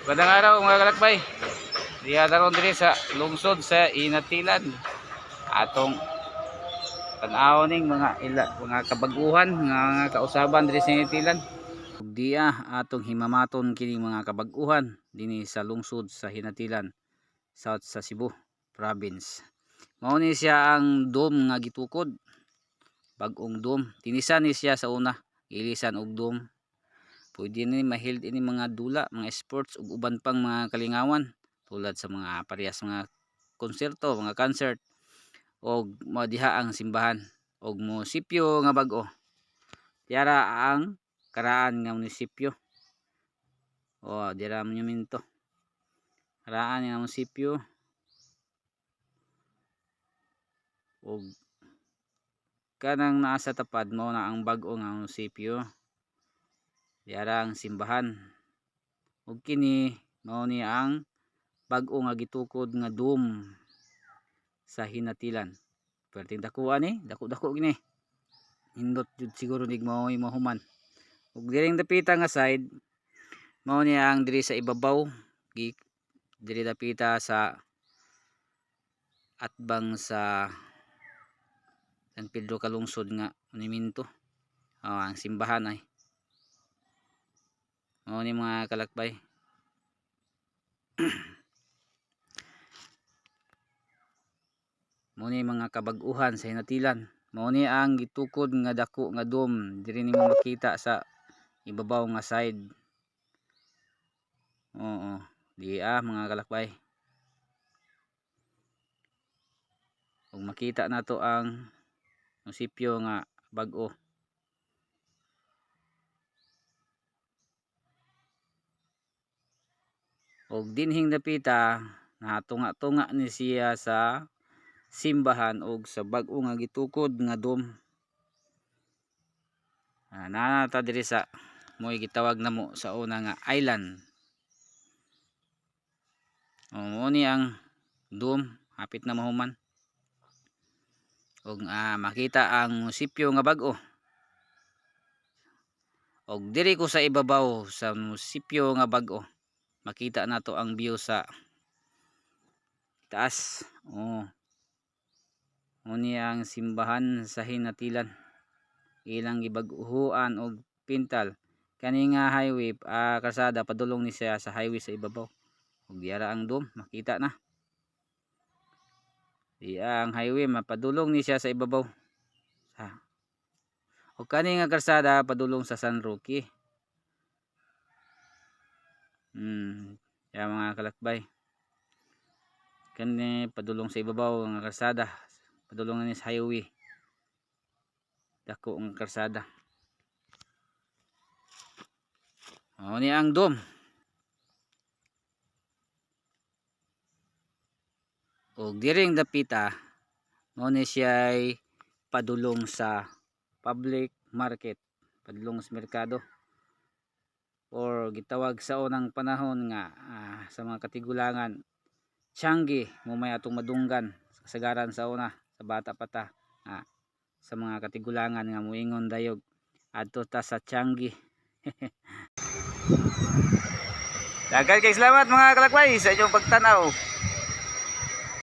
Magandang araw mga kalakbay. Diya daron diri sa lungsod sa Inatilan. Atong tan-aw ning mga kabaguhan, mga kausaban diri sa Inatilan. Ug diya atong himamaton kining mga kabaguhan dinhi sa lungsod sa Inatilan, south sa Cebu province. Mao ni siya ang dome nga gitukod. Bag-ong dome. Tinisan ni siya sa una, ilisan og dome. Pwede ni mahild ini mga dula, mga sports ug uban pang mga kalingawan tulad sa mga parehas mga konserto, mga concert og diha ang simbahan og munisipyo nga bag-o. Tiara ang karaan nga munisipyo. O dira monumento. Karaan nga munisipyo og kanang naa sa tapad mao na ang bag-o nga munisipyo. Diara ang simbahan. Ug kini mao ni ang bag-o nga gitukod nga dome sa Inatilan. Perting dakuan ni, dako-dako gini. Indot jud siguro nig mao'y mahuman. Ug diring dapita nga side mao ni ang diri sa ibabaw, diri dapita sa atbang sa San Pedro kalungsod nga monumento. Ang simbahan ay mao ni mga kalakbay. Mao ni mga kabaguhan sa Inatilan. Mao ni ang gitukod nga dako nga dome diri nimo makita sa ibabaw nga side. Oo, di mga kalakbay. Ug makita nato ang munisipyo nga bag-o. Og dinhing dapita natunga-tunga ni siya sa simbahan og sa bag-o nga gitukod nga dome. Nanata diri sa mo'y gitawag namo sa una nga island. Mao ni ang dome hapit na mahuman. Og makita ang munisipyo nga bag-o. Og diri ko sa ibabaw sa munisipyo nga bag-o. Makita nato ang view sa taas. Muni ang simbahan sa Inatilan. Ilang gibag-uhuan og pintal. Kani nga highway, kalsada padulong ni siya sa highway sa ibabaw. Ug diara ang dome, makita na. Diya ang highway mapadulong ni siya sa ibabaw. Ug kani nga kalsada padulong sa San Roque. Ya mga kalakbay. Kani padulong sa ibabaw nga kalsada, padulong ni sa highway. Dako ang kalsada. Mao ni ang dome. Og diring dapita mao ni siya padulong sa public market, padulong sa merkado. Or gitawag sa unang panahon nga sa mga katigulangan Tiangge, mo may atong madunggan kasagaran sa una sa bata pa ta. Sa mga katigulangan nga muingon dayog adto ta sa Tiangge. Daghang kay salamat mga kalakbay sa inyong pagtanaw.